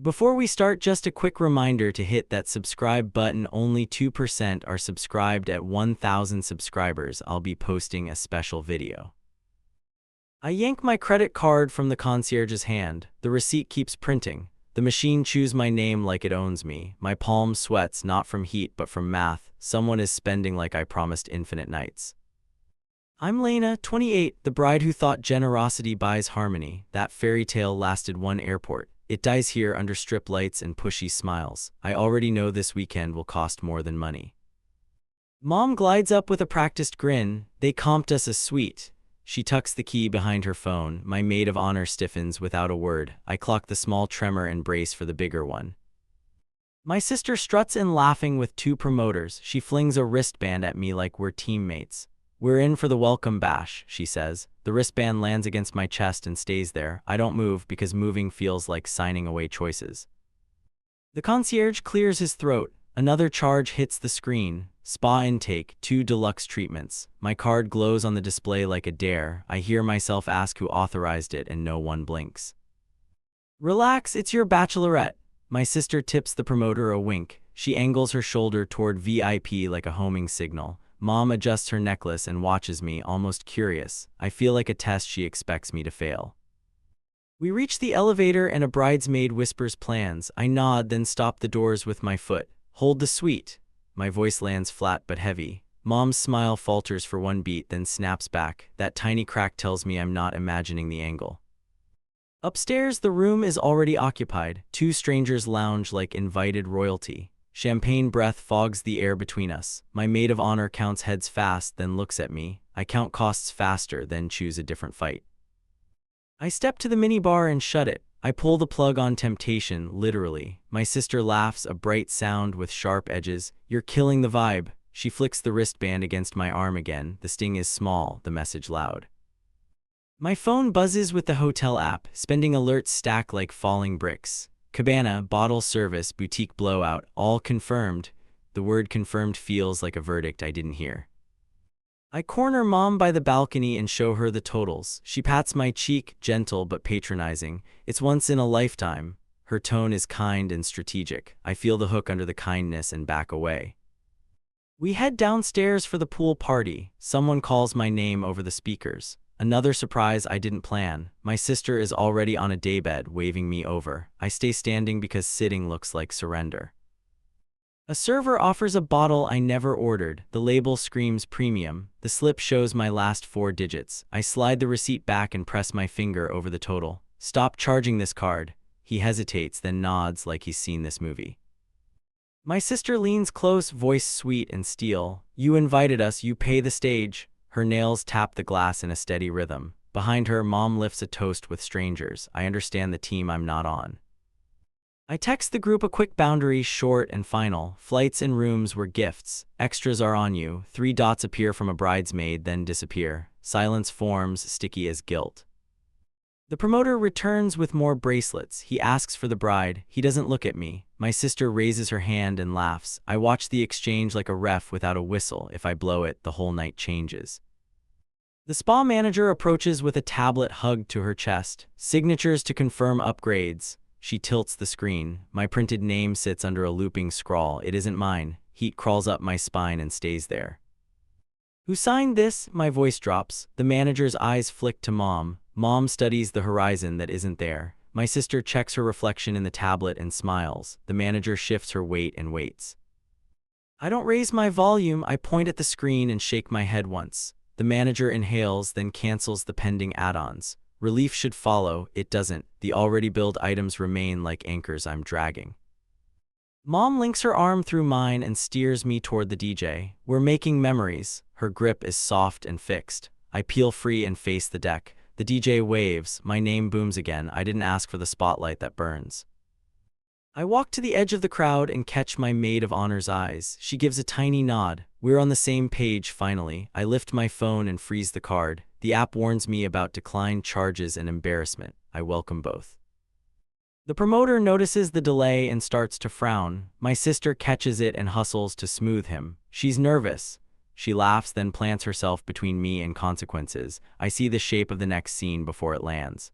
Before we start, just a quick reminder to hit that subscribe button. Only 2% are subscribed. At 1,000 subscribers, I'll be posting a special video. I yank my credit card from the concierge's hand. The receipt keeps printing. The machine chews my name like it owns me. My palm sweats, not from heat but from math. Someone is spending like I promised infinite nights. I'm Lena, 28, the bride who thought generosity buys harmony. That fairy tale lasted one airport. It dies here under strip lights and pushy smiles. I already know this weekend will cost more than money. Mom glides up with a practiced grin. They comped us a suite. She tucks the key behind her phone. My maid of honor stiffens without a word. I clock the small tremor and brace for the bigger one. My sister struts in laughing with two promoters. She flings a wristband at me like we're teammates. "We're in for the welcome bash," she says. The wristband lands against my chest and stays there. I don't move because moving feels like signing away choices. The concierge clears his throat. Another charge hits the screen. Spa intake, 2 deluxe treatments. My card glows on the display like a dare. I hear myself ask who authorized it and no one blinks. "Relax, it's your bachelorette." My sister tips the promoter a wink. She angles her shoulder toward VIP like a homing signal. Mom adjusts her necklace and watches me, almost curious. I feel like a test she expects me to fail. We reach the elevator and a bridesmaid whispers plans. I nod, then stop the doors with my foot. "Hold the suite." My voice lands flat but heavy. Mom's smile falters for one beat, then snaps back. That tiny crack tells me I'm not imagining the angle. Upstairs, the room is already occupied. 2 strangers lounge like invited royalty. Champagne breath fogs the air between us. My maid of honor counts heads fast, then looks at me. I count costs faster, then choose a different fight. I step to the minibar and shut it. I pull the plug on temptation, literally. My sister laughs, a bright sound with sharp edges. "You're killing the vibe." She flicks the wristband against my arm again. The sting is small, the message loud. My phone buzzes with the hotel app. Spending alerts stack like falling bricks. Cabana, bottle service, boutique blowout, all confirmed. The word confirmed feels like a verdict I didn't hear. I corner Mom by the balcony and show her the totals. She pats my cheek, gentle but patronizing. "It's once in a lifetime." Her tone is kind and strategic. I feel the hook under the kindness and back away. We head downstairs for the pool party. Someone calls my name over the speakers. Another surprise I didn't plan. My sister is already on a daybed, waving me over. I stay standing because sitting looks like surrender. A server offers a bottle I never ordered. The label screams premium. The slip shows my last 4 digits. I slide the receipt back and press my finger over the total. "Stop charging this card." He hesitates, then nods like he's seen this movie. My sister leans close, voice sweet and steel. "You invited us, you pay the stage." Her nails tap the glass in a steady rhythm. Behind her, Mom lifts a toast with strangers. I understand the team I'm not on. I text the group a quick boundary, short and final. "Flights and rooms were gifts. Extras are on you." 3 dots appear from a bridesmaid, then disappear. Silence forms, sticky as guilt. The promoter returns with more bracelets. He asks for the bride. He doesn't look at me. My sister raises her hand and laughs. I watch the exchange like a ref without a whistle. If I blow it, the whole night changes. The spa manager approaches with a tablet hugged to her chest. "Signatures to confirm upgrades." She tilts the screen. My printed name sits under a looping scrawl. It isn't mine. Heat crawls up my spine and stays there. "Who signed this?" My voice drops. The manager's eyes flick to Mom. Mom studies the horizon that isn't there. My sister checks her reflection in the tablet and smiles. The manager shifts her weight and waits. I don't raise my volume. I point at the screen and shake my head once. The manager inhales, then cancels the pending add-ons. Relief should follow. It doesn't. The already billed items remain like anchors I'm dragging. Mom links her arm through mine and steers me toward the DJ. "We're making memories." Her grip is soft and fixed. I peel free and face the deck. The DJ waves. My name booms again. I didn't ask for the spotlight that burns. I walk to the edge of the crowd and catch my maid of honor's eyes. She gives a tiny nod. We're on the same page, finally. I lift my phone and freeze the card. The app warns me about declined charges and embarrassment. I welcome both. The promoter notices the delay and starts to frown. My sister catches it and hustles to smooth him. She's nervous. She laughs, then plants herself between me and consequences. I see the shape of the next scene before it lands.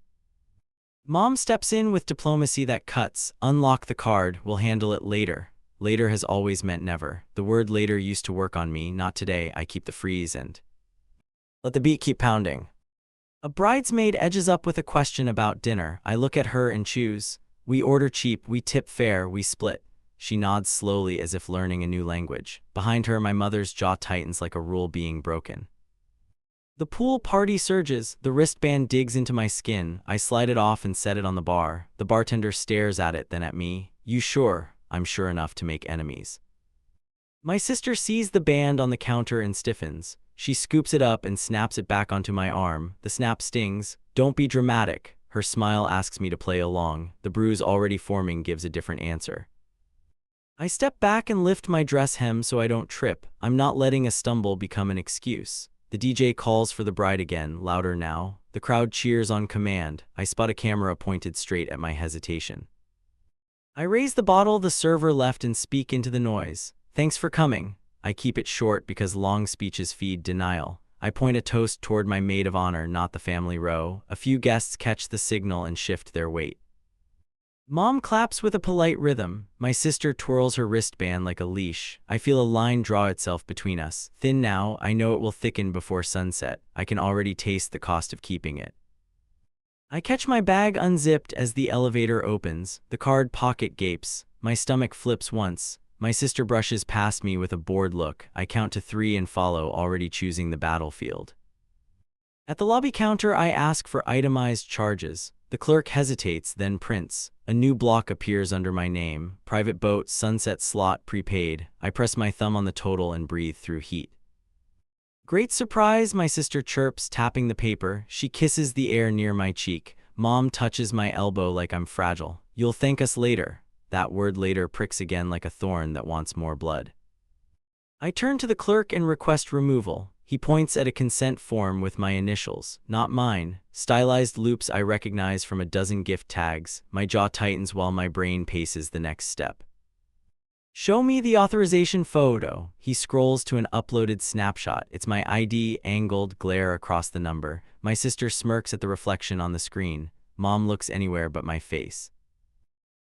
Mom steps in with diplomacy that cuts. Unlock the card, we'll handle it later. Later has always meant never. The word later used to work on me, not today. I keep the freeze and let the beat keep pounding. A bridesmaid edges up with a question about dinner. I look at her and choose. We order cheap, we tip fair, we split. She nods slowly as if learning a new language. Behind her, my mother's jaw tightens like a rule being broken. The pool party surges. The wristband digs into my skin. I slide it off and set it on the bar. The bartender stares at it, then at me. You sure? I'm sure enough to make enemies. My sister sees the band on the counter and stiffens. She scoops it up and snaps it back onto my arm. The snap stings. Don't be dramatic. Her smile asks me to play along. The bruise already forming gives a different answer. I step back and lift my dress hem so I don't trip. I'm not letting a stumble become an excuse. The DJ calls for the bride again, louder now. The crowd cheers on command. I spot a camera pointed straight at my hesitation. I raise the bottle the server left and speak into the noise. Thanks for coming. I keep it short because long speeches feed denial. I point a toast toward my maid of honor, not the family row. A few guests catch the signal and shift their weight. Mom claps with a polite rhythm. My sister twirls her wristband like a leash. I feel a line draw itself between us. Thin now, I know it will thicken before sunset. I can already taste the cost of keeping it. I catch my bag unzipped as the elevator opens. The card pocket gapes. My stomach flips once. My sister brushes past me with a bored look. I count to 3 and follow, already choosing the battlefield. At the lobby counter, I ask for itemized charges. The clerk hesitates, then prints. A new block appears under my name. Private boat, sunset slot, prepaid. I press my thumb on the total and breathe through heat. Great surprise, my sister chirps, tapping the paper. She kisses the air near my cheek. Mom touches my elbow like I'm fragile. You'll thank us later. That word later pricks again like a thorn that wants more blood. I turn to the clerk and request removal. He points at a consent form with my initials, not mine. Stylized loops I recognize from a dozen gift tags. My jaw tightens while my brain paces the next step. Show me the authorization photo. He scrolls to an uploaded snapshot. It's my ID, angled, glare across the number. My sister smirks at the reflection on the screen. Mom looks anywhere but my face.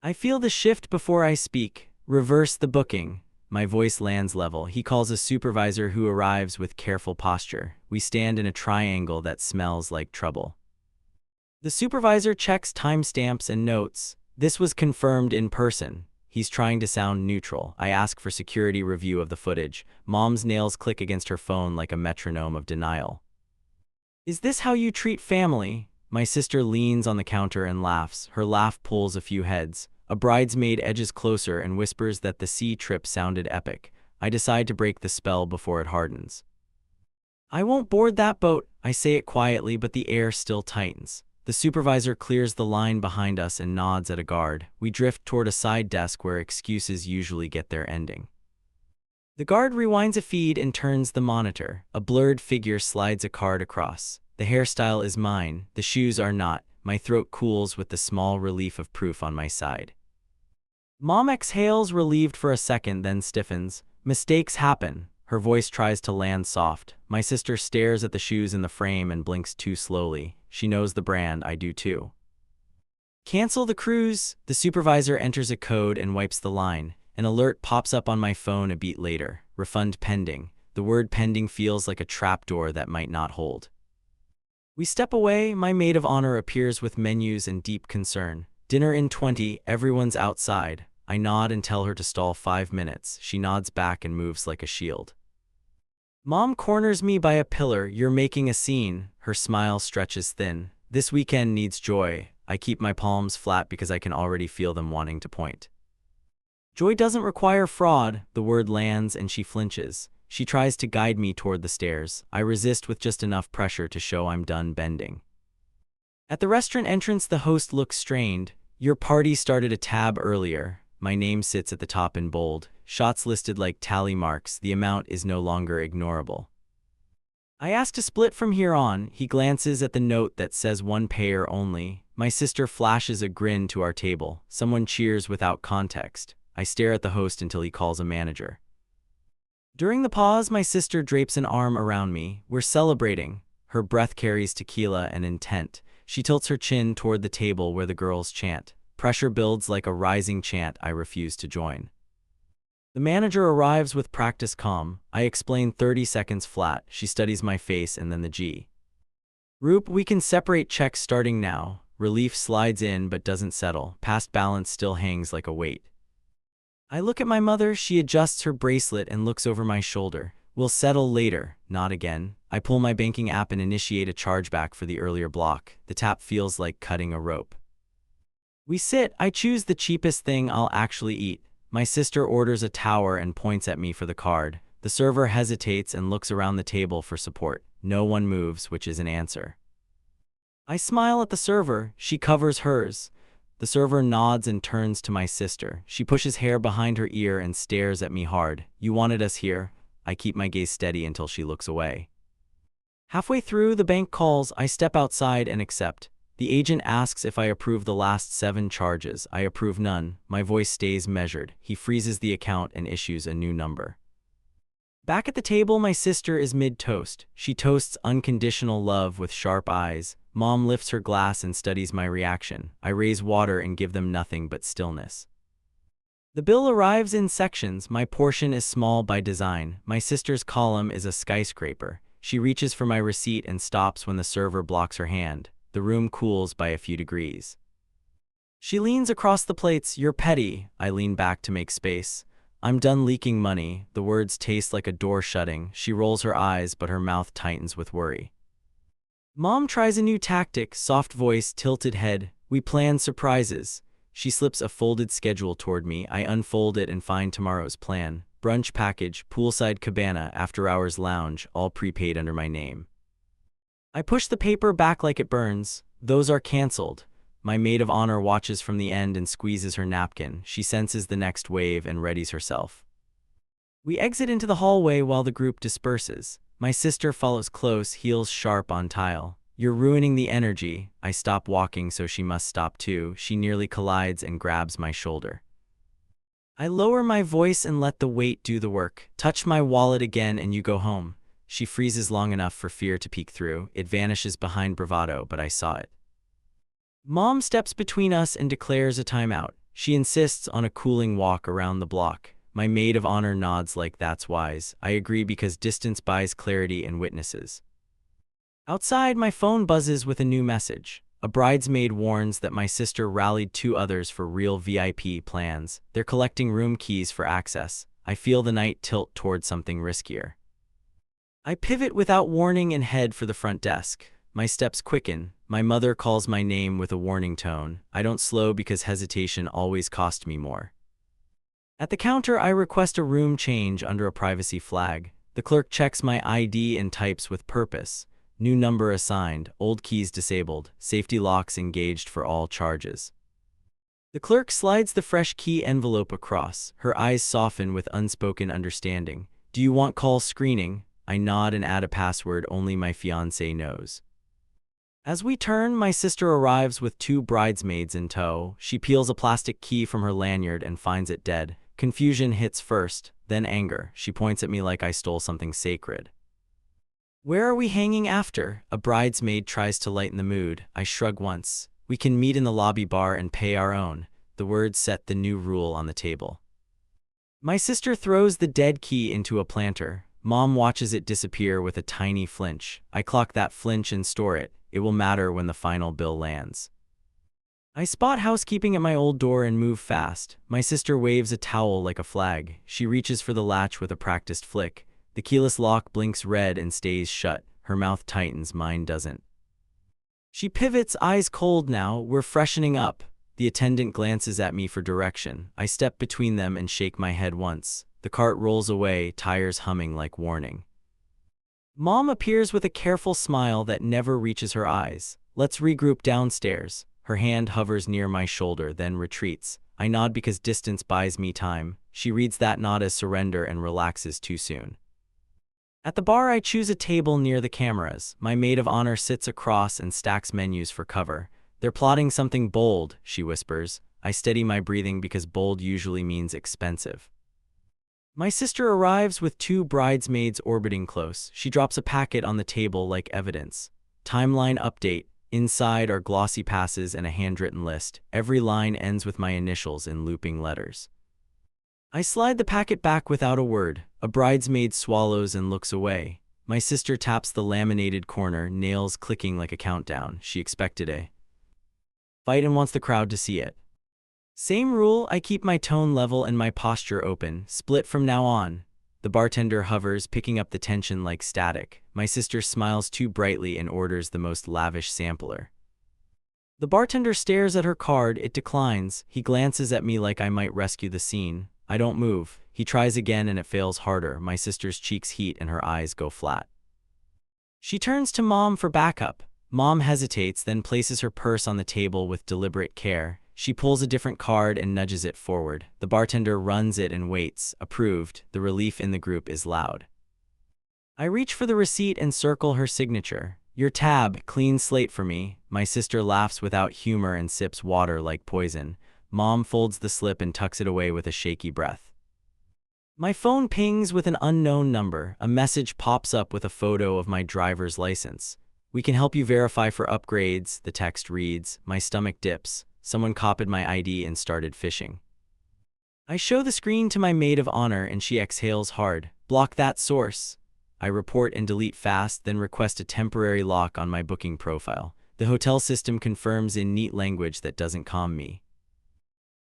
I feel the shift before I speak. Reverse the booking. My voice lands level. He calls a supervisor who arrives with careful posture. We stand in a triangle that smells like trouble. The supervisor checks timestamps and notes. This was confirmed in person. He's trying to sound neutral. I ask for security review of the footage. Mom's nails click against her phone like a metronome of denial. Is this how you treat family? My sister leans on the counter and laughs. Her laugh pulls a few heads. A bridesmaid edges closer and whispers that the sea trip sounded epic. I decide to break the spell before it hardens. I won't board that boat. I say it quietly, but the air still tightens. The supervisor clears the line behind us and nods at a guard. We drift toward a side desk where excuses usually get their ending. The guard rewinds a feed and turns the monitor. A blurred figure slides a card across. The hairstyle is mine. The shoes are not. My throat cools with the small relief of proof on my side. Mom exhales, relieved for a second, then stiffens. Mistakes happen. Her voice tries to land soft. My sister stares at the shoes in the frame and blinks too slowly. She knows the brand, I do too. Cancel the cruise. The supervisor enters a code and wipes the line. An alert pops up on my phone a beat later. Refund pending. The word pending feels like a trapdoor that might not hold. We step away. My maid of honor appears with menus and deep concern. Dinner in 20, everyone's outside. I nod and tell her to stall 5 minutes. She nods back and moves like a shield. Mom corners me by a pillar. You're making a scene. Her smile stretches thin. This weekend needs joy. I keep my palms flat because I can already feel them wanting to point. Joy doesn't require fraud. The word lands and she flinches. She tries to guide me toward the stairs. I resist with just enough pressure to show I'm done bending. At the restaurant entrance, the host looks strained. Your party started a tab earlier. My name sits at the top in bold. Shots listed like tally marks. The amount is no longer ignorable. I ask to split from here on. He glances at the note that says one payer only. My sister flashes a grin to our table. Someone cheers without context. I stare at the host until he calls a manager. During the pause, my sister drapes an arm around me. We're celebrating. Her breath carries tequila and intent. She tilts her chin toward the table where the girls chant. Pressure builds like a rising chant I refuse to join. The manager arrives with practice calm. I explain 30 seconds flat. She studies my face and then the G. Roop, we can separate checks starting now. Relief slides in but doesn't settle. Past balance still hangs like a weight. I look at my mother. She adjusts her bracelet and looks over my shoulder. We'll settle later. Not again. I pull my banking app and initiate a chargeback for the earlier block. The tap feels like cutting a rope. We sit. I choose the cheapest thing I'll actually eat. My sister orders a tower and points at me for the card. The server hesitates and looks around the table for support. No one moves, which is an answer. I smile at the server. She covers hers. The server nods and turns to my sister. She pushes hair behind her ear and stares at me hard. You wanted us here? I keep my gaze steady until she looks away. Halfway through, the bank calls. I step outside and accept. The agent asks if I approve the last 7 charges. I approve none. My voice stays measured. He freezes the account and issues a new number. Back at the table, my sister is mid-toast. She toasts unconditional love with sharp eyes. Mom lifts her glass and studies my reaction. I raise water and give them nothing but stillness. The bill arrives in sections. My portion is small by design. My sister's column is a skyscraper. She reaches for my receipt and stops when the server blocks her hand. The room cools by a few degrees. She leans across the plates. You're petty. I lean back to make space. I'm done leaking money. The words taste like a door shutting. She rolls her eyes, but her mouth tightens with worry. Mom tries a new tactic. Soft voice, tilted head. We plan surprises. She slips a folded schedule toward me. I unfold it and find tomorrow's plan. Brunch package, poolside cabana, after-hours lounge, all prepaid under my name. I push the paper back like it burns. Those are canceled. My maid of honor watches from the end and squeezes her napkin. She senses the next wave and readies herself. We exit into the hallway while the group disperses. My sister follows close, heels sharp on tile. You're ruining the energy. I stop walking, so she must stop too. She nearly collides and grabs my shoulder. I lower my voice and let the weight do the work. Touch my wallet again and you go home. She freezes long enough for fear to peek through. It vanishes behind bravado, but I saw it. Mom steps between us and declares a timeout. She insists on a cooling walk around the block. My maid of honor nods like that's wise. I agree because distance buys clarity in witnesses. Outside, my phone buzzes with a new message. A bridesmaid warns that my sister rallied 2 others for real VIP plans. They're collecting room keys for access. I feel the night tilt toward something riskier. I pivot without warning and head for the front desk. My steps quicken. My mother calls my name with a warning tone. I don't slow because hesitation always cost me more. At the counter, I request a room change under a privacy flag. The clerk checks my ID and types with purpose. New number assigned, old keys disabled, safety locks engaged for all charges. The clerk slides the fresh key envelope across. Her eyes soften with unspoken understanding. Do you want call screening? I nod and add a password only my fiancé knows. As we turn, my sister arrives with 2 bridesmaids in tow. She peels a plastic key from her lanyard and finds it dead. Confusion hits first, then anger. She points at me like I stole something sacred. Where are we hanging after? A bridesmaid tries to lighten the mood. I shrug once. We can meet in the lobby bar and pay our own. The words set the new rule on the table. My sister throws the dead key into a planter. Mom watches it disappear with a tiny flinch. I clock that flinch and store it. It will matter when the final bill lands. I spot housekeeping at my old door and move fast. My sister waves a towel like a flag. She reaches for the latch with a practiced flick. The keyless lock blinks red and stays shut. Her mouth tightens, mine doesn't. She pivots, eyes cold now. We're freshening up. The attendant glances at me for direction. I step between them and shake my head once. The cart rolls away, tires humming like warning. Mom appears with a careful smile that never reaches her eyes. Let's regroup downstairs. Her hand hovers near my shoulder, then retreats. I nod because distance buys me time. She reads that nod as surrender and relaxes too soon. At the bar, I choose a table near the cameras. My maid of honor sits across and stacks menus for cover. They're plotting something bold, she whispers. I steady my breathing because bold usually means expensive. My sister arrives with 2 bridesmaids orbiting close. She drops a packet on the table like evidence. Timeline update. Inside are glossy passes and a handwritten list. Every line ends with my initials in looping letters. I slide the packet back without a word. A bridesmaid swallows and looks away. My sister taps the laminated corner, nails clicking like a countdown. She expected a fight and wants the crowd to see it. Same rule, I keep my tone level and my posture open. Split from now on. The bartender hovers, picking up the tension like static. My sister smiles too brightly and orders the most lavish sampler. The bartender stares at her card, it declines. He glances at me like I might rescue the scene. I don't move. He tries again and it fails harder. My sister's cheeks heat and her eyes go flat. She turns to Mom for backup. Mom hesitates, then places her purse on the table with deliberate care. She pulls a different card and nudges it forward. The bartender runs it and waits. Approved. The relief in the group is loud. I reach for the receipt and circle her signature. Your tab, clean slate for me. My sister laughs without humor and sips water like poison. Mom folds the slip and tucks it away with a shaky breath. My phone pings with an unknown number. A message pops up with a photo of my driver's license. We can help you verify for upgrades, the text reads. My stomach dips. Someone copied my ID and started phishing. I show the screen to my maid of honor and she exhales hard. Block that source. I report and delete fast, then request a temporary lock on my booking profile. The hotel system confirms in neat language that doesn't calm me.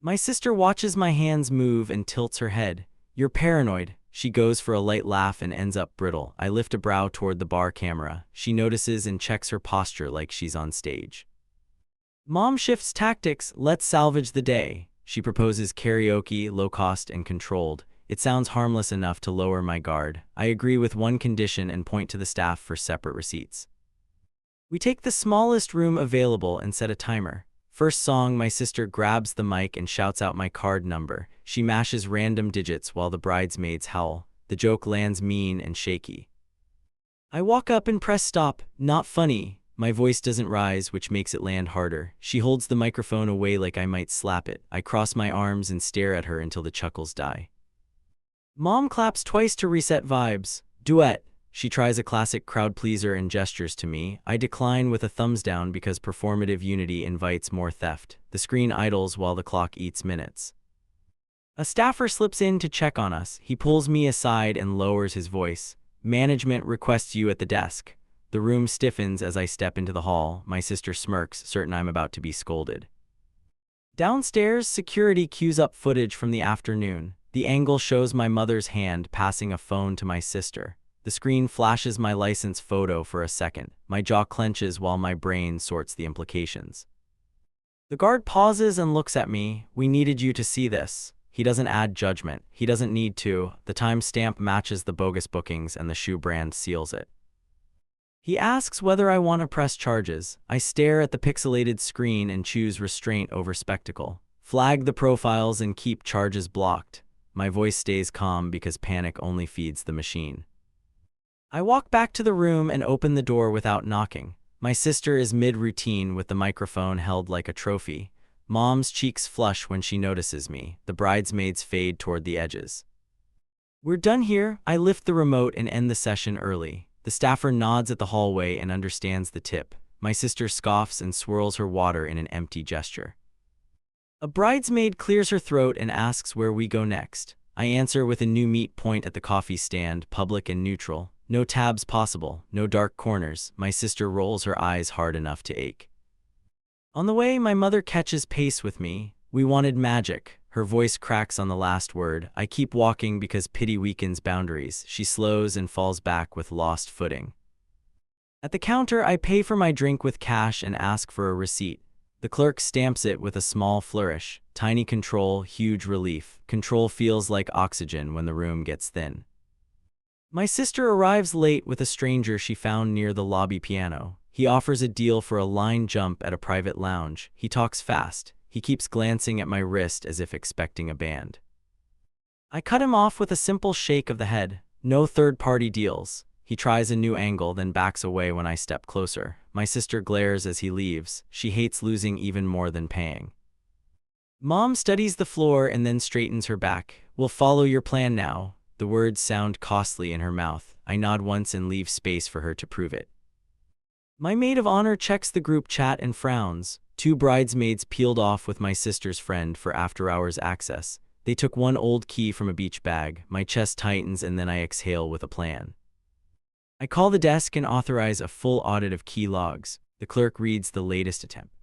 My sister watches my hands move and tilts her head. You're paranoid. She goes for a light laugh and ends up brittle. I lift a brow toward the bar camera. She notices and checks her posture like she's on stage. Mom shifts tactics. Let's salvage the day. She proposes karaoke, low cost and controlled. It sounds harmless enough to lower my guard. I agree with one condition and point to the staff for separate receipts. We take the smallest room available and set a timer. First song, my sister grabs the mic and shouts out my card number. She mashes random digits while the bridesmaids howl. The joke lands mean and shaky. I walk up and press stop. Not funny. My voice doesn't rise, which makes it land harder. She holds the microphone away like I might slap it. I cross my arms and stare at her until the chuckles die. Mom claps twice to reset vibes. Duet. She tries a classic crowd pleaser and gestures to me. I decline with a thumbs down because performative unity invites more theft. The screen idles while the clock eats minutes. A staffer slips in to check on us. He pulls me aside and lowers his voice. Management requests you at the desk. The room stiffens as I step into the hall. My sister smirks, certain I'm about to be scolded. Downstairs, security queues up footage from the afternoon. The angle shows my mother's hand passing a phone to my sister. The screen flashes my license photo for a second. My jaw clenches while my brain sorts the implications. The guard pauses and looks at me. We needed you to see this. He doesn't add judgment. He doesn't need to. The timestamp matches the bogus bookings and the shoe brand seals it. He asks whether I want to press charges. I stare at the pixelated screen and choose restraint over spectacle. Flag the profiles and keep charges blocked. My voice stays calm because panic only feeds the machine. I walk back to the room and open the door without knocking. My sister is mid-routine with the microphone held like a trophy. Mom's cheeks flush when she notices me. The bridesmaids fade toward the edges. We're done here. I lift the remote and end the session early. The staffer nods at the hallway and understands the tip. My sister scoffs and swirls her water in an empty gesture. A bridesmaid clears her throat and asks where we go next. I answer with a new meat point at the coffee stand, public and neutral. No tabs possible, no dark corners. My sister rolls her eyes hard enough to ache. On the way, my mother catches pace with me. We wanted magic. Her voice cracks on the last word. I keep walking because pity weakens boundaries. She slows and falls back with lost footing. At the counter, I pay for my drink with cash and ask for a receipt. The clerk stamps it with a small flourish. Tiny control, huge relief. Control feels like oxygen when the room gets thin. My sister arrives late with a stranger she found near the lobby piano. He offers a deal for a line jump at a private lounge. He talks fast. He keeps glancing at my wrist as if expecting a band. I cut him off with a simple shake of the head. No third-party deals. He tries a new angle, then backs away when I step closer. My sister glares as he leaves. She hates losing even more than paying. Mom studies the floor and then straightens her back. We'll follow your plan now. The words sound costly in her mouth. I nod once and leave space for her to prove it. My maid of honor checks the group chat and frowns. Two bridesmaids peeled off with my sister's friend for after-hours access. They took one old key from a beach bag. My chest tightens and then I exhale with a plan. I call the desk and authorize a full audit of key logs. The clerk reads the latest attempt.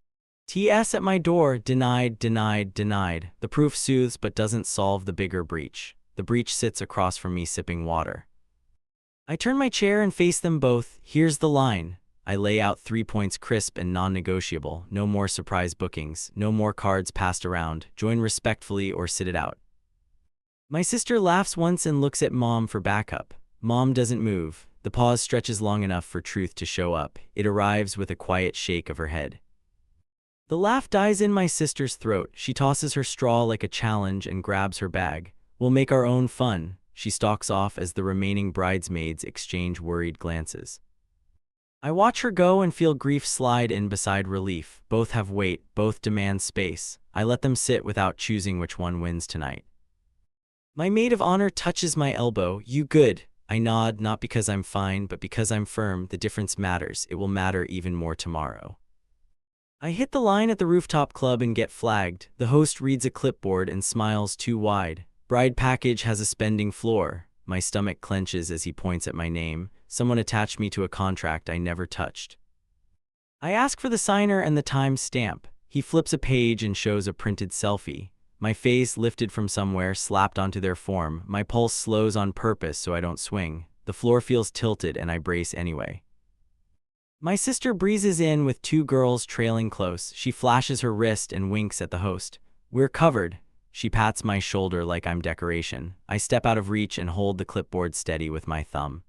TS at my door, denied, denied, denied. The proof soothes but doesn't solve the bigger breach. The breach sits across from me sipping water. I turn my chair and face them both. Here's the line. I lay out 3 points crisp and non-negotiable. No more surprise bookings. No more cards passed around. Join respectfully or sit it out. My sister laughs once and looks at Mom for backup. Mom doesn't move. The pause stretches long enough for truth to show up. It arrives with a quiet shake of her head. The laugh dies in my sister's throat. She tosses her straw like a challenge and grabs her bag. We'll make our own fun. She stalks off as the remaining bridesmaids exchange worried glances. I watch her go and feel grief slide in beside relief. Both have weight, both demand space. I let them sit without choosing which one wins tonight. My maid of honor touches my elbow. You good? I nod, not because I'm fine, but because I'm firm. The difference matters. It will matter even more tomorrow. I hit the line at the rooftop club and get flagged. The host reads a clipboard and smiles too wide. Bride package has a spending floor. My stomach clenches as he points at my name. Someone attached me to a contract I never touched. I ask for the signer and the time stamp. He flips a page and shows a printed selfie. My face lifted from somewhere, slapped onto their form. My pulse slows on purpose so I don't swing. The floor feels tilted and I brace anyway. My sister breezes in with 2 girls trailing close. She flashes her wrist and winks at the host. We're covered. She pats my shoulder like I'm decoration. I step out of reach and hold the clipboard steady with my thumb.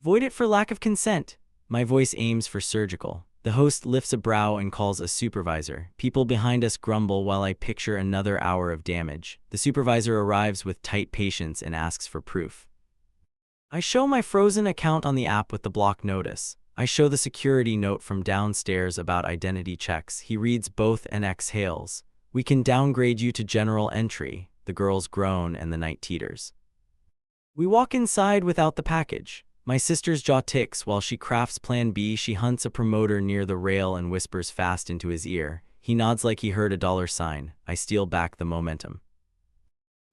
Void it for lack of consent. My voice aims for surgical. The host lifts a brow and calls a supervisor. People behind us grumble while I picture another hour of damage. The supervisor arrives with tight patience and asks for proof. I show my frozen account on the app with the block notice. I show the security note from downstairs about identity checks. He reads both and exhales. We can downgrade you to general entry. The girls groan and the night teeters. We walk inside without the package. My sister's jaw ticks while she crafts plan B. She hunts a promoter near the rail and whispers fast into his ear. He nods like he heard a dollar sign. I steal back the momentum.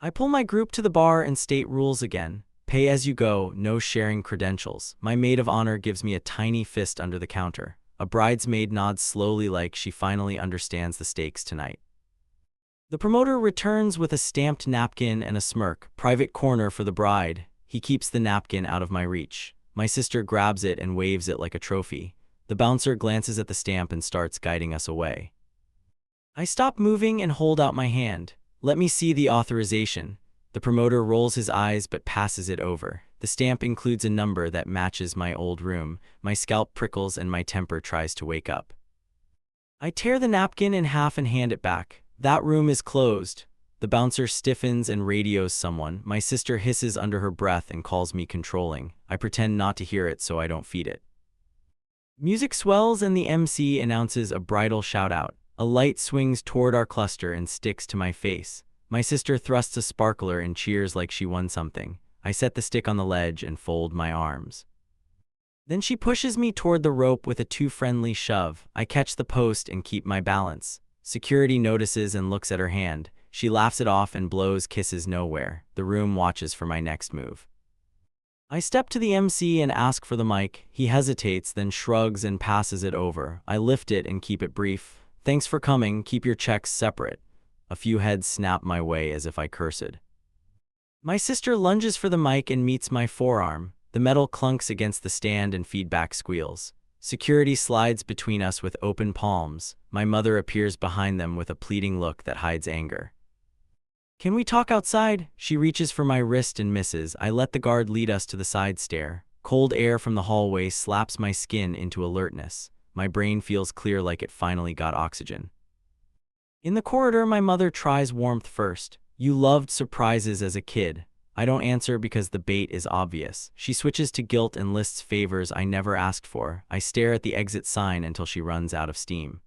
I pull my group to the bar and state rules again. Pay as you go, no sharing credentials. My maid of honor gives me a tiny fist under the counter. A bridesmaid nods slowly like she finally understands the stakes tonight. The promoter returns with a stamped napkin and a smirk. Private corner for the bride. He keeps the napkin out of my reach. My sister grabs it and waves it like a trophy. The bouncer glances at the stamp and starts guiding us away. I stop moving and hold out my hand. Let me see the authorization. The promoter rolls his eyes but passes it over. The stamp includes a number that matches my old room. My scalp prickles and my temper tries to wake up. I tear the napkin in half and hand it back. That room is closed. The bouncer stiffens and radios someone. My sister hisses under her breath and calls me controlling. I pretend not to hear it so I don't feed it. Music swells and the MC announces a bridal shout-out. A light swings toward our cluster and sticks to my face. My sister thrusts a sparkler and cheers like she won something. I set the stick on the ledge and fold my arms. Then she pushes me toward the rope with a too-friendly shove. I catch the post and keep my balance. Security notices and looks at her hand. She laughs it off and blows kisses nowhere. The room watches for my next move. I step to the MC and ask for the mic. He hesitates, then shrugs and passes it over. I lift it and keep it brief. Thanks for coming. Keep your checks separate. A few heads snap my way as if I cursed. My sister lunges for the mic and meets my forearm. The metal clunks against the stand and feedback squeals. Security slides between us with open palms. My mother appears behind them with a pleading look that hides anger. Can we talk outside? She reaches for my wrist and misses. I let the guard lead us to the side stair. Cold air from the hallway slaps my skin into alertness. My brain feels clear like it finally got oxygen. In the corridor, my mother tries warmth first. You loved surprises as a kid. I don't answer because the bait is obvious. She switches to guilt and lists favors I never asked for. I stare at the exit sign until she runs out of steam.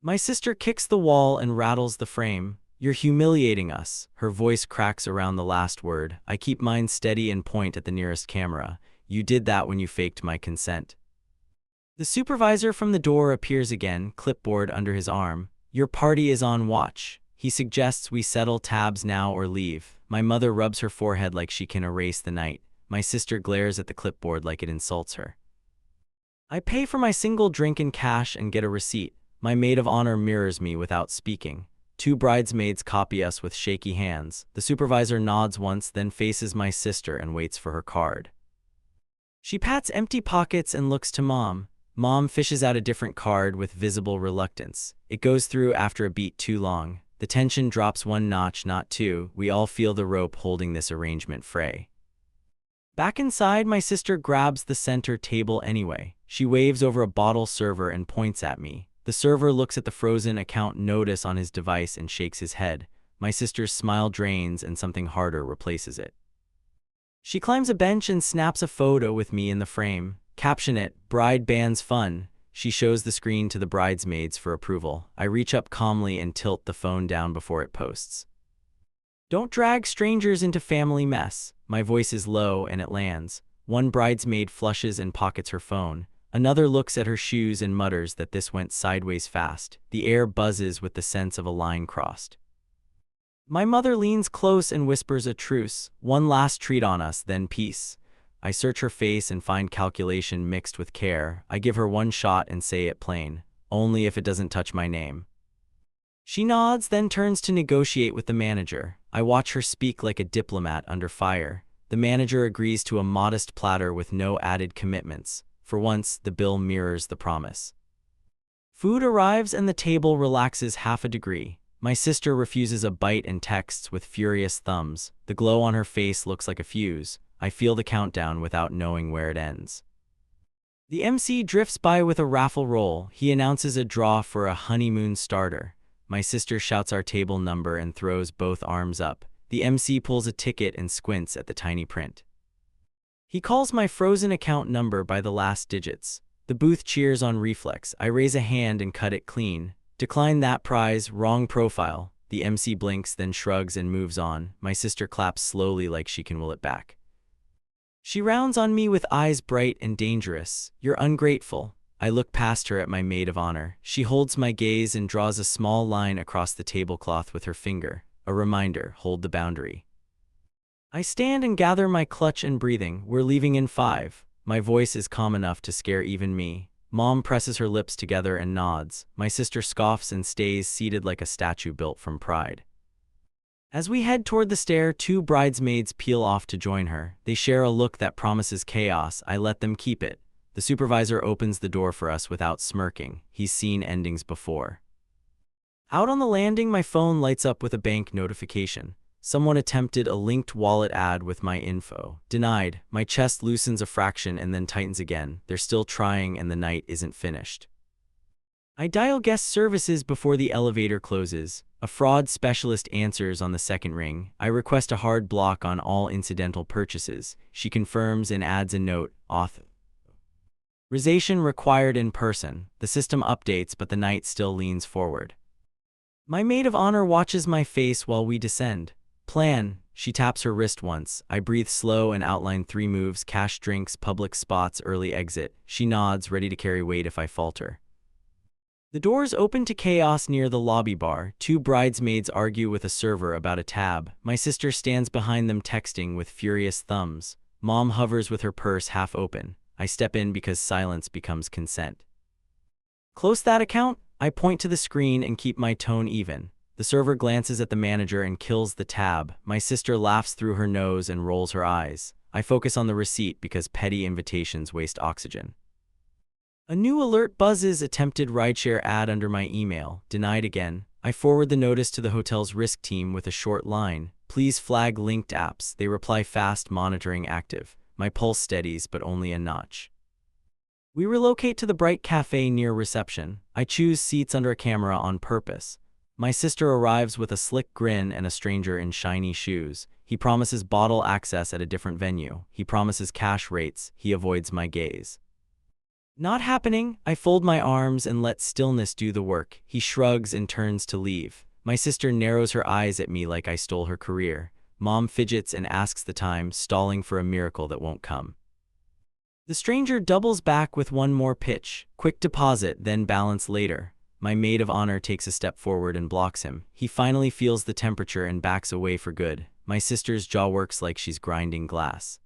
My sister kicks the wall and rattles the frame. You're humiliating us. Her voice cracks around the last word. I keep mine steady and point at the nearest camera. You did that when you faked my consent. The supervisor from the door appears again, clipboard under his arm. Your party is on watch. He suggests we settle tabs now or leave. My mother rubs her forehead like she can erase the night. My sister glares at the clipboard like it insults her. I pay for my single drink in cash and get a receipt. My maid of honor mirrors me without speaking. Two bridesmaids copy us with shaky hands. The supervisor nods once, then faces my sister and waits for her card. She pats empty pockets and looks to Mom. Mom fishes out a different card with visible reluctance. It goes through after a beat too long. The tension drops one notch, not two. We all feel the rope holding this arrangement fray. Back inside, my sister grabs the center table anyway. She waves over a bottle server and points at me. The server looks at the frozen account notice on his device and shakes his head. My sister's smile drains and something harder replaces it. She climbs a bench and snaps a photo with me in the frame. Caption it, "Bride Bands Fun." She shows the screen to the bridesmaids for approval. I reach up calmly and tilt the phone down before it posts. Don't drag strangers into family mess. My voice is low and it lands. One bridesmaid flushes and pockets her phone. Another looks at her shoes and mutters that this went sideways fast. The air buzzes with the sense of a line crossed. My mother leans close and whispers a truce. One last treat on us, then peace. I search her face and find calculation mixed with care. I give her one shot and say it plain, only if it doesn't touch my name. She nods, then turns to negotiate with the manager. I watch her speak like a diplomat under fire. The manager agrees to a modest platter with no added commitments. For once, the bill mirrors the promise. Food arrives and the table relaxes half a degree. My sister refuses a bite and texts with furious thumbs. The glow on her face looks like a fuse. I feel the countdown without knowing where it ends. The MC drifts by with a raffle roll. He announces a draw for a honeymoon starter. My sister shouts our table number and throws both arms up. The MC pulls a ticket and squints at the tiny print. He calls my frozen account number by the last digits. The booth cheers on reflex. I raise a hand and cut it clean. Decline that prize, wrong profile. The MC blinks, then shrugs and moves on. My sister claps slowly like she can will it back. She rounds on me with eyes bright and dangerous. You're ungrateful. I look past her at my maid of honor. She holds my gaze and draws a small line across the tablecloth with her finger. A reminder, hold the boundary. I stand and gather my clutch and breathing. We're leaving in 5. My voice is calm enough to scare even me. Mom presses her lips together and nods. My sister scoffs and stays seated like a statue built from pride. As we head toward the stair, two bridesmaids peel off to join her. They share a look that promises chaos. I let them keep it. The supervisor opens the door for us without smirking. He's seen endings before. Out on the landing, my phone lights up with a bank notification. Someone attempted a linked wallet ad with my info. Denied. My chest loosens a fraction and then tightens again. They're still trying and the night isn't finished. I dial guest services before the elevator closes. A fraud specialist answers on the second ring. I request a hard block on all incidental purchases. She confirms and adds a note, authorization required in person. The system updates, but the night still leans forward. My maid of honor watches my face while we descend. Plan. She taps her wrist once. I breathe slow and outline 3 moves: cash, drinks, public spots, early exit. She nods, ready to carry weight if I falter. The doors open to chaos near the lobby bar. 2 bridesmaids argue with a server about a tab. My sister stands behind them texting with furious thumbs. Mom hovers with her purse half open. I step in because silence becomes consent. Close that account. I point to the screen and keep my tone even. The server glances at the manager and kills the tab. My sister laughs through her nose and rolls her eyes. I focus on the receipt because petty invitations waste oxygen. A new alert buzzes, attempted rideshare ad under my email. Denied again. I forward the notice to the hotel's risk team with a short line. Please flag linked apps. They reply fast, monitoring active. My pulse steadies, but only a notch. We relocate to the bright cafe near reception. I choose seats under a camera on purpose. My sister arrives with a slick grin and a stranger in shiny shoes. He promises bottle access at a different venue. He promises cash rates. He avoids my gaze. Not happening. I fold my arms and let stillness do the work. He shrugs and turns to leave. My sister narrows her eyes at me like I stole her career. Mom fidgets and asks the time, stalling for a miracle that won't come. The stranger doubles back with one more pitch. Quick deposit, then balance later. My maid of honor takes a step forward and blocks him. He finally feels the temperature and backs away for good. My sister's jaw works like she's grinding glass.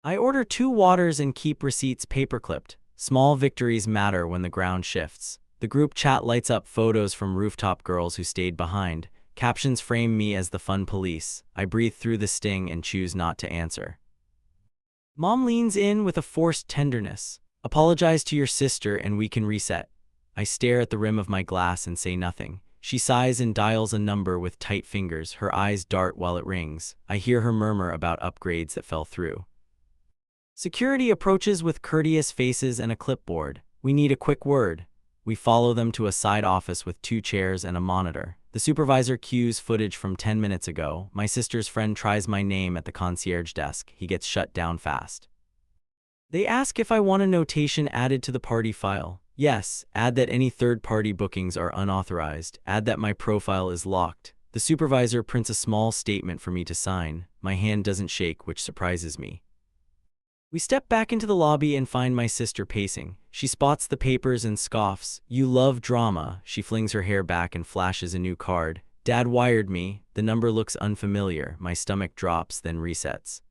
I order 2 waters and keep receipts paperclipped. Small victories matter when the ground shifts. The group chat lights up photos from rooftop girls who stayed behind. Captions frame me as the fun police. I breathe through the sting and choose not to answer. Mom leans in with a forced tenderness. Apologize to your sister and we can reset. I stare at the rim of my glass and say nothing. She sighs and dials a number with tight fingers. Her eyes dart while it rings. I hear her murmur about upgrades that fell through. Security approaches with courteous faces and a clipboard. We need a quick word. We follow them to a side office with 2 chairs and a monitor. The supervisor cues footage from 10 minutes ago. My sister's friend tries my name at the concierge desk. He gets shut down fast. They ask if I want a notation added to the party file. Yes, add that any third-party bookings are unauthorized. Add that my profile is locked. The supervisor prints a small statement for me to sign. My hand doesn't shake, which surprises me. We step back into the lobby and find my sister pacing. She spots the papers and scoffs. You love drama. She flings her hair back and flashes a new card. Dad wired me. The number looks unfamiliar. My stomach drops, then resets.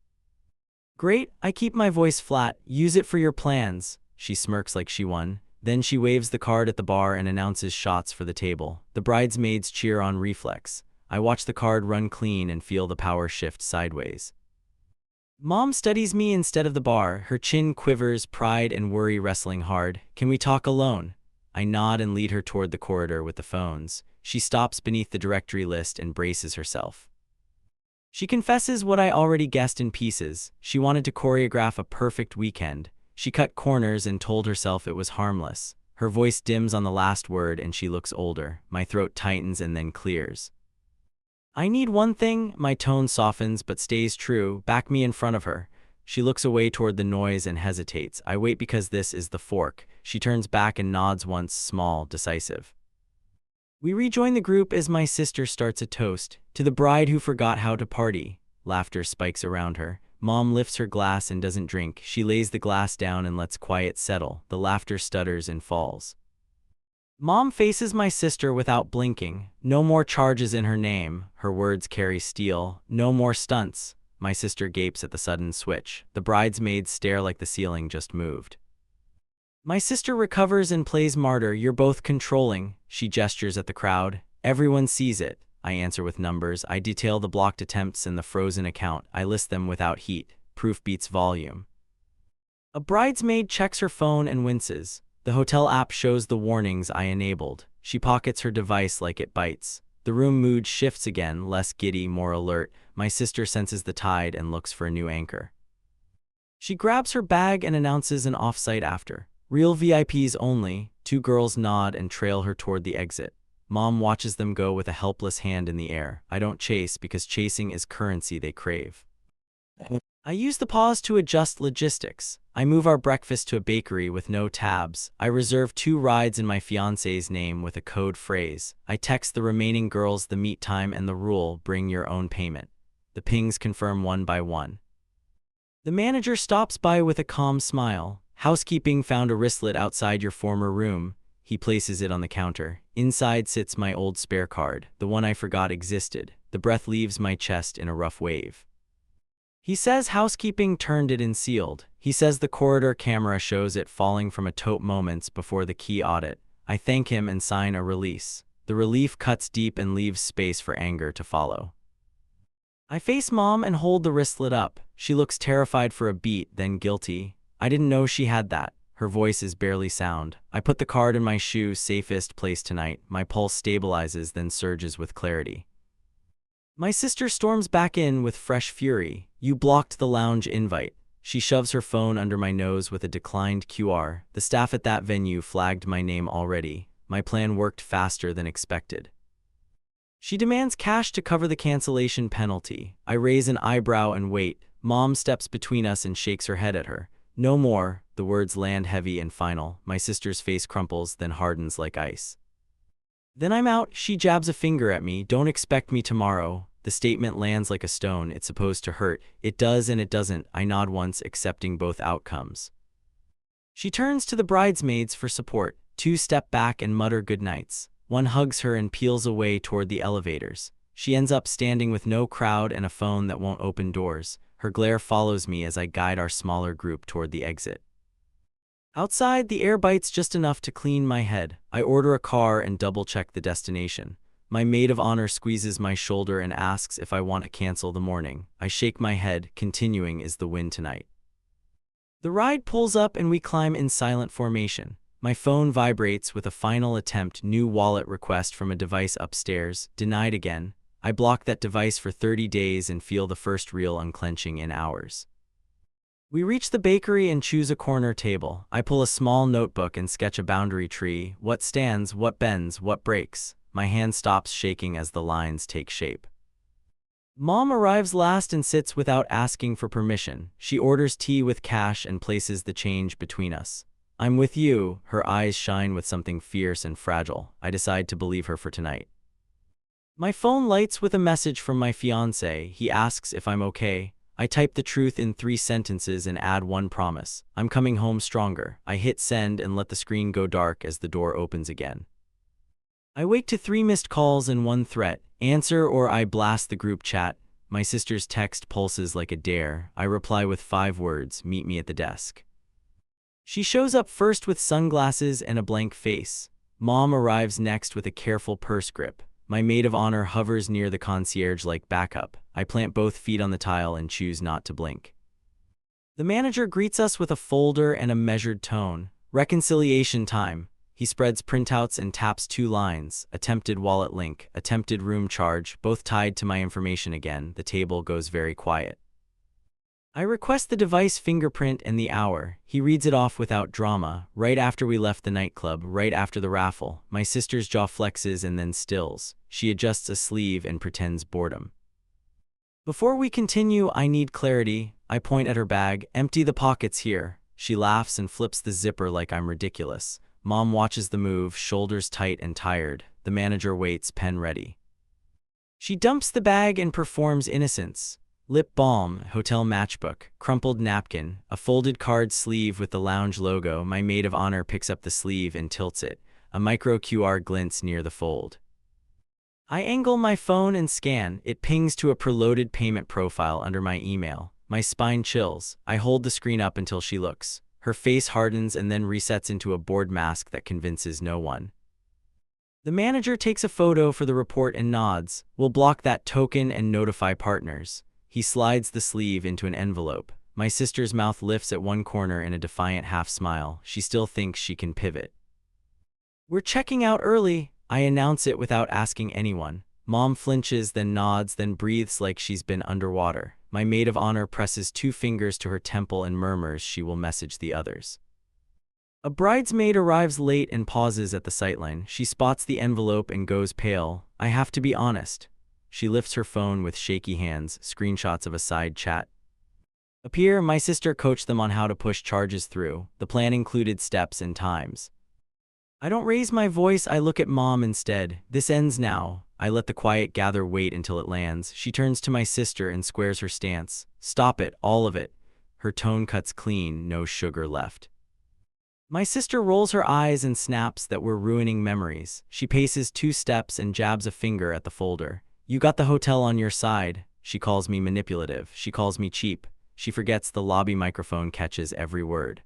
Great, I keep my voice flat. Use it for your plans. She smirks like she won. Then she waves the card at the bar and announces shots for the table. The bridesmaids cheer on reflex. I watch the card run clean and feel the power shift sideways. Mom studies me instead of the bar. Her chin quivers, pride and worry wrestling hard. Can we talk alone? I nod and lead her toward the corridor with the phones. She stops beneath the directory list and braces herself. She confesses what I already guessed in pieces. She wanted to choreograph a perfect weekend. She cut corners and told herself it was harmless. Her voice dims on the last word and she looks older. My throat tightens and then clears. I need one thing. My tone softens but stays true. Back me in front of her. She looks away toward the noise and hesitates. I wait because this is the fork. She turns back and nods once, small, decisive. We rejoin the group as my sister starts a toast. To the bride who forgot how to party. Laughter spikes around her. Mom lifts her glass and doesn't drink. She lays the glass down and lets quiet settle. The laughter stutters and falls. Mom faces my sister without blinking. No more charges in her name. Her words carry steel. No more stunts. My sister gapes at the sudden switch. The bridesmaids stare like the ceiling just moved. My sister recovers and plays martyr. You're both controlling. She gestures at the crowd. Everyone sees it. I answer with numbers. I detail the blocked attempts and the frozen account. I list them without heat. Proof beats volume. A bridesmaid checks her phone and winces. The hotel app shows the warnings I enabled. She pockets her device like it bites. The room mood shifts again, less giddy, more alert. My sister senses the tide and looks for a new anchor. She grabs her bag and announces an off-site after. Real VIPs only. 2 girls nod and trail her toward the exit. Mom watches them go with a helpless hand in the air. I don't chase because chasing is currency they crave. I use the pause to adjust logistics. I move our breakfast to a bakery with no tabs. I reserve 2 rides in my fiancé's name with a code phrase. I text the remaining girls the meet time and the rule, bring your own payment. The pings confirm one by one. The manager stops by with a calm smile. Housekeeping found a wristlet outside your former room. He places it on the counter. Inside sits my old spare card, the one I forgot existed. The breath leaves my chest in a rough wave. He says housekeeping turned it in sealed. He says the corridor camera shows it falling from a tote moments before the key audit. I thank him and sign a release. The relief cuts deep and leaves space for anger to follow. I face Mom and hold the wristlet up. She looks terrified for a beat, then guilty. I didn't know she had that. Her voice is barely sound. I put the card in my shoe, safest place tonight. My pulse stabilizes, then surges with clarity. My sister storms back in with fresh fury. You blocked the lounge invite. She shoves her phone under my nose with a declined QR. The staff at that venue flagged my name already. My plan worked faster than expected. She demands cash to cover the cancellation penalty. I raise an eyebrow and wait. Mom steps between us and shakes her head at her. No more. The words land heavy and final. My sister's face crumples, then hardens like ice. Then I'm out. She jabs a finger at me. Don't expect me tomorrow. The statement lands like a stone. It's supposed to hurt. It does and it doesn't. I nod once, accepting both outcomes. She turns to the bridesmaids for support. Two step back and mutter goodnights. One hugs her and peels away toward the elevators. She ends up standing with no crowd and a phone that won't open doors. Her glare follows me as I guide our smaller group toward the exit. Outside, the air bites just enough to clean my head. I order a car and double-check the destination. My maid of honor squeezes my shoulder and asks if I want to cancel the morning. I shake my head. Continuing is the win tonight. The ride pulls up and we climb in silent formation. My phone vibrates with a final attempt. New wallet request from a device upstairs. Denied again. I block that device for 30 days and feel the first real unclenching in hours. We reach the bakery and choose a corner table. I pull a small notebook and sketch a boundary tree. What stands, what bends, what breaks. My hand stops shaking as the lines take shape. Mom arrives last and sits without asking for permission. She orders tea with cash and places the change between us. I'm with you. Her eyes shine with something fierce and fragile. I decide to believe her for tonight. My phone lights with a message from my fiancé. He asks if I'm okay. I type the truth in 3 sentences and add one promise. I'm coming home stronger. I hit send and let the screen go dark as the door opens again. I wake to 3 missed calls and 1 threat. Answer or I blast the group chat. My sister's text pulses like a dare. I reply with 5 words, meet me at the desk. She shows up first with sunglasses and a blank face. Mom arrives next with a careful purse grip. My maid of honor hovers near the concierge like backup. I plant both feet on the tile and choose not to blink. The manager greets us with a folder and a measured tone. Reconciliation time. He spreads printouts and taps 2 lines. Attempted wallet link, attempted room charge, both tied to my information again. The table goes very quiet. I request the device fingerprint and the hour. He reads it off without drama. Right after we left the nightclub, right after the raffle. My sister's jaw flexes and then stills. She adjusts a sleeve and pretends boredom. Before we continue, I need clarity. I point at her bag. Empty the pockets here. She laughs and flips the zipper like I'm ridiculous. Mom watches the move, shoulders tight and tired. The manager waits, pen ready. She dumps the bag and performs innocence. Lip balm, hotel matchbook, crumpled napkin, a folded card sleeve with the lounge logo. My maid of honor picks up the sleeve and tilts it. A micro QR glints near the fold. I angle my phone and scan. It pings to a preloaded payment profile under my email. My spine chills. I hold the screen up until she looks. Her face hardens and then resets into a bored mask that convinces no one. The manager takes a photo for the report and nods. We'll block that token and notify partners. He slides the sleeve into an envelope. My sister's mouth lifts at one corner in a defiant half-smile. She still thinks she can pivot. We're checking out early. I announce it without asking anyone. Mom flinches, then nods, then breathes like she's been underwater. My maid of honor presses 2 fingers to her temple and murmurs she will message the others. A bridesmaid arrives late and pauses at the sightline. She spots the envelope and goes pale. I have to be honest. She lifts her phone with shaky hands, screenshots of a side chat. Appear, my sister coached them on how to push charges through. The plan included steps and times. I don't raise my voice, I look at Mom instead. This ends now. I let the quiet gather wait until it lands. She turns to my sister and squares her stance. Stop it, all of it. Her tone cuts clean, no sugar left. My sister rolls her eyes and snaps that we're ruining memories. She paces 2 steps and jabs a finger at the folder. You got the hotel on your side. She calls me manipulative. She calls me cheap. She forgets the lobby microphone catches every word.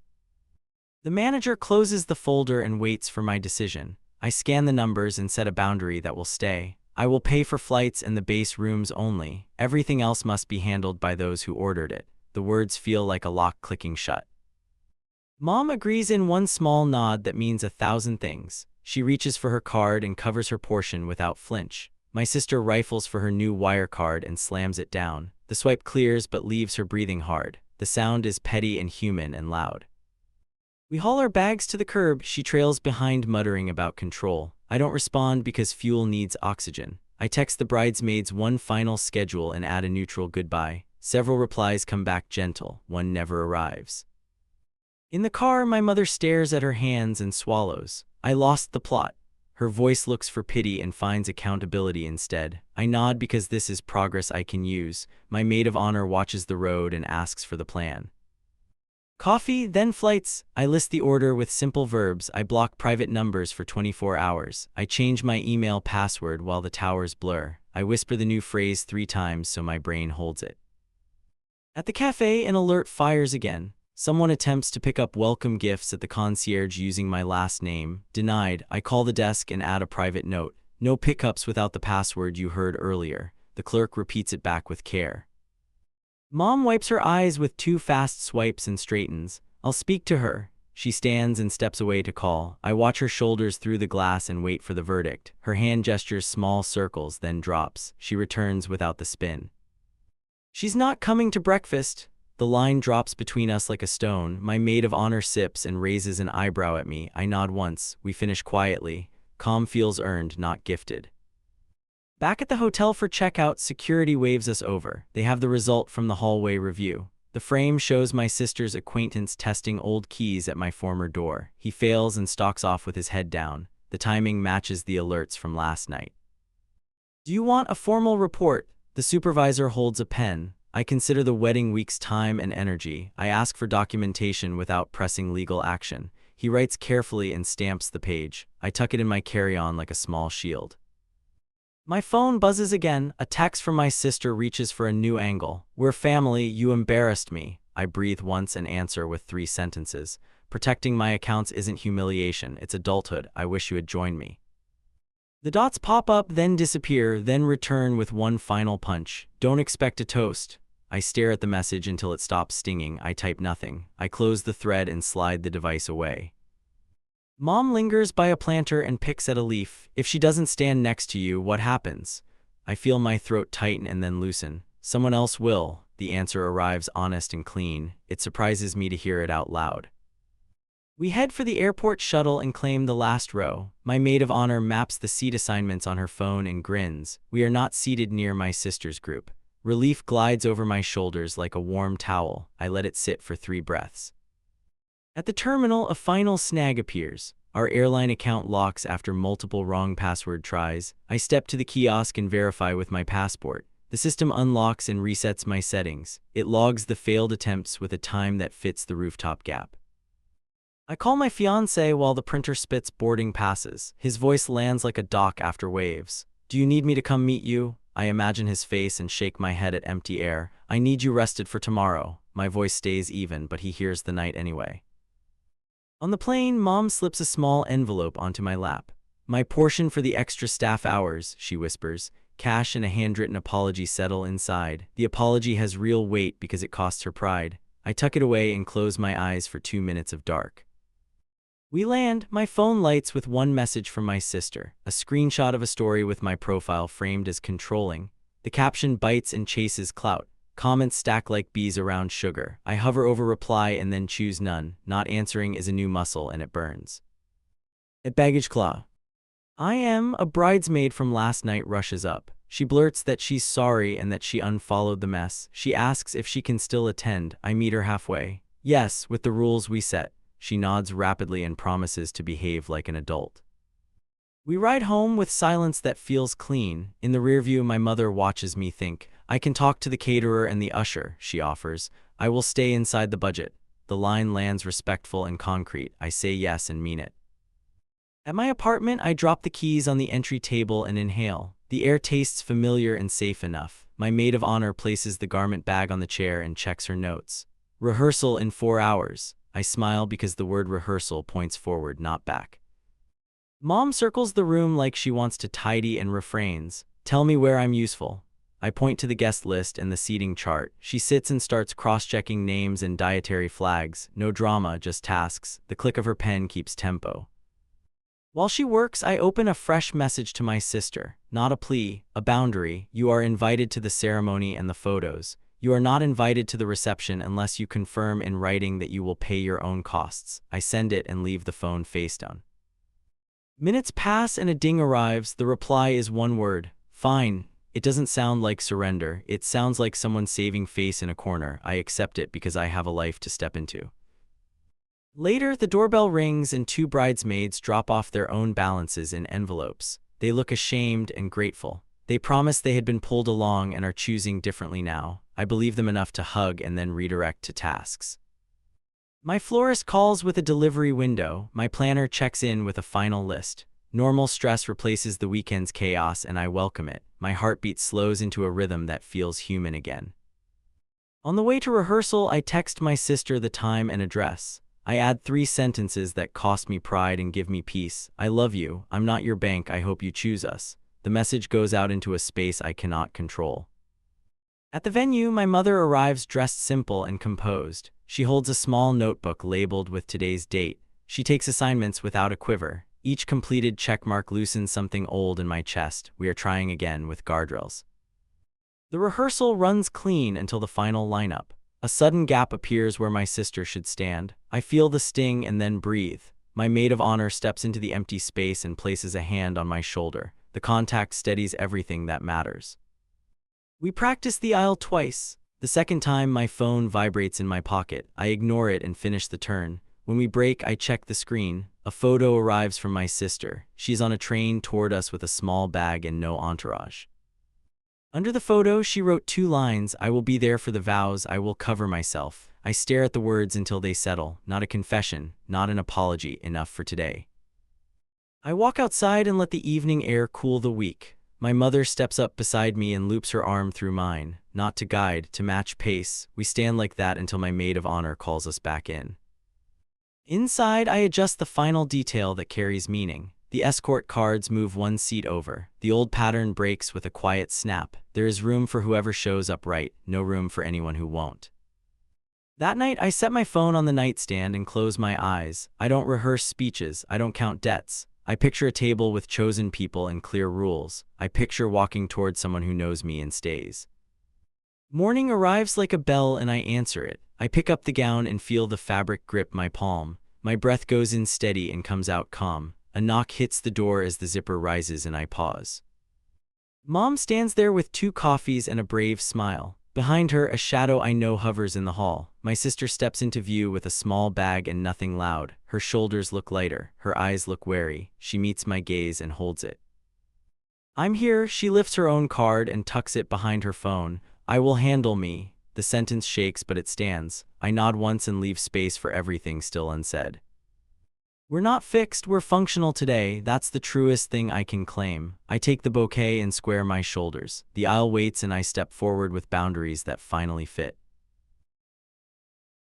The manager closes the folder and waits for my decision. I scan the numbers and set a boundary that will stay. I will pay for flights and the base rooms only. Everything else must be handled by those who ordered it. The words feel like a lock clicking shut. Mom agrees in one small nod that means 1,000 things. She reaches for her card and covers her portion without flinch. My sister rifles for her new wire card and slams it down. The swipe clears but leaves her breathing hard. The sound is petty and human and loud. We haul our bags to the curb. She trails behind, muttering about control. I don't respond because fuel needs oxygen. I text the bridesmaids one final schedule and add a neutral goodbye. Several replies come back gentle. One never arrives. In the car, my mother stares at her hands and swallows. I lost the plot. Her voice looks for pity and finds accountability instead. I nod because this is progress I can use. My maid of honor watches the road and asks for the plan. Coffee, then flights. I list the order with simple verbs. I block private numbers for 24 hours. I change my email password while the towers blur. I whisper the new phrase 3 times so my brain holds it. At the cafe, an alert fires again. Someone attempts to pick up welcome gifts at the concierge using my last name. Denied. I call the desk and add a private note. No pickups without the password you heard earlier. The clerk repeats it back with care. Mom wipes her eyes with 2 fast swipes and straightens. I'll speak to her. She stands and steps away to call. I watch her shoulders through the glass and wait for the verdict. Her hand gestures small circles, then drops. She returns without the spin. She's not coming to breakfast. The line drops between us like a stone. My maid of honor sips and raises an eyebrow at me. I nod once. We finish quietly. Calm feels earned, not gifted. Back at the hotel for checkout, security waves us over. They have the result from the hallway review. The frame shows my sister's acquaintance testing old keys at my former door. He fails and stalks off with his head down. The timing matches the alerts from last night. Do you want a formal report? The supervisor holds a pen. I consider the wedding week's time and energy. I ask for documentation without pressing legal action. He writes carefully and stamps the page. I tuck it in my carry-on like a small shield. My phone buzzes again. A text from my sister reaches for a new angle. We're family, you embarrassed me. I breathe once and answer with 3 sentences. Protecting my accounts isn't humiliation, it's adulthood. I wish you had joined me. The dots pop up, then disappear, then return with one final punch. Don't expect a toast. I stare at the message until it stops stinging. I type nothing. I close the thread and slide the device away. Mom lingers by a planter and picks at a leaf. If she doesn't stand next to you, what happens? I feel my throat tighten and then loosen. Someone else will. The answer arrives honest and clean. It surprises me to hear it out loud. We head for the airport shuttle and claim the last row. My maid of honor maps the seat assignments on her phone and grins. We are not seated near my sister's group. Relief glides over my shoulders like a warm towel. I let it sit for 3 breaths. At the terminal, a final snag appears. Our airline account locks after multiple wrong password tries. I step to the kiosk and verify with my passport. The system unlocks and resets my settings. It logs the failed attempts with a time that fits the rooftop gap. I call my fiancé while the printer spits boarding passes. His voice lands like a dock after waves. Do you need me to come meet you? I imagine his face and shake my head at empty air. I need you rested for tomorrow. My voice stays even, but he hears the night anyway. On the plane, Mom slips a small envelope onto my lap. My portion for the extra staff hours, she whispers. Cash and a handwritten apology settle inside. The apology has real weight because it costs her pride. I tuck it away and close my eyes for 2 minutes of dark. We land. My phone lights with one message from my sister, a screenshot of a story with my profile framed as controlling. The caption bites and chases clout. Comments stack like bees around sugar. I hover over reply and then choose none. Not answering is a new muscle and it burns. At baggage claw. I am a bridesmaid from last night rushes up. She blurts that she's sorry and that she unfollowed the mess. She asks if she can still attend. I meet her halfway. Yes, with the rules we set. She nods rapidly and promises to behave like an adult. We ride home with silence that feels clean. In the rearview, my mother watches me think. I can talk to the caterer and the usher, she offers. I will stay inside the budget. The line lands respectful and concrete. I say yes and mean it. At my apartment, I drop the keys on the entry table and inhale. The air tastes familiar and safe enough. My maid of honor places the garment bag on the chair and checks her notes. Rehearsal in 4 hours. I smile because the word rehearsal points forward, not back. Mom circles the room like she wants to tidy and refrains. Tell me where I'm useful. I point to the guest list and the seating chart. She sits and starts cross-checking names and dietary flags. No drama, just tasks. The click of her pen keeps tempo. While she works, I open a fresh message to my sister. Not a plea, a boundary. You are invited to the ceremony and the photos. You are not invited to the reception unless you confirm in writing that you will pay your own costs. I send it and leave the phone face down. Minutes pass and a ding arrives. The reply is one word. Fine. It doesn't sound like surrender. It sounds like someone saving face in a corner. I accept it because I have a life to step into. Later, the doorbell rings and two bridesmaids drop off their own balances in envelopes. They look ashamed and grateful. They promise they had been pulled along and are choosing differently now. I believe them enough to hug and then redirect to tasks. My florist calls with a delivery window. My planner checks in with a final list. Normal stress replaces the weekend's chaos and I welcome it. My heartbeat slows into a rhythm that feels human again. On the way to rehearsal, I text my sister the time and address. I add 3 sentences that cost me pride and give me peace. I love you. I'm not your bank. I hope you choose us. The message goes out into a space I cannot control. At the venue, my mother arrives dressed simple and composed. She holds a small notebook labeled with today's date. She takes assignments without a quiver. Each completed checkmark loosens something old in my chest. We are trying again with guardrails. The rehearsal runs clean until the final lineup. A sudden gap appears where my sister should stand. I feel the sting and then breathe. My maid of honor steps into the empty space and places a hand on my shoulder. The contact steadies everything that matters. We practice the aisle twice. The second time, my phone vibrates in my pocket. I ignore it and finish the turn. When we break, I check the screen. A photo arrives from my sister. She's on a train toward us with a small bag and no entourage. Under the photo, she wrote 2 lines. I will be there for the vows. I will cover myself. I stare at the words until they settle. Not a confession, not an apology, enough for today. I walk outside and let the evening air cool the week. My mother steps up beside me and loops her arm through mine. Not to guide, to match pace. We stand like that until my maid of honor calls us back in. Inside, I adjust the final detail that carries meaning. The escort cards move 1 seat over. The old pattern breaks with a quiet snap. There is room for whoever shows up right, no room for anyone who won't. That night, I set my phone on the nightstand and close my eyes. I don't rehearse speeches. I don't count debts. I picture a table with chosen people and clear rules. I picture walking toward someone who knows me and stays. Morning arrives like a bell and I answer it. I pick up the gown and feel the fabric grip my palm. My breath goes in steady and comes out calm. A knock hits the door as the zipper rises and I pause. Mom stands there with 2 coffees and a brave smile. Behind her, a shadow I know hovers in the hall. My sister steps into view with a small bag and nothing loud. Her shoulders look lighter. Her eyes look wary. She meets my gaze and holds it. I'm here. She lifts her own card and tucks it behind her phone. I will handle me. The sentence shakes, but it stands. I nod once and leave space for everything still unsaid. We're not fixed, we're functional today. That's the truest thing I can claim. I take the bouquet and square my shoulders. The aisle waits and I step forward with boundaries that finally fit.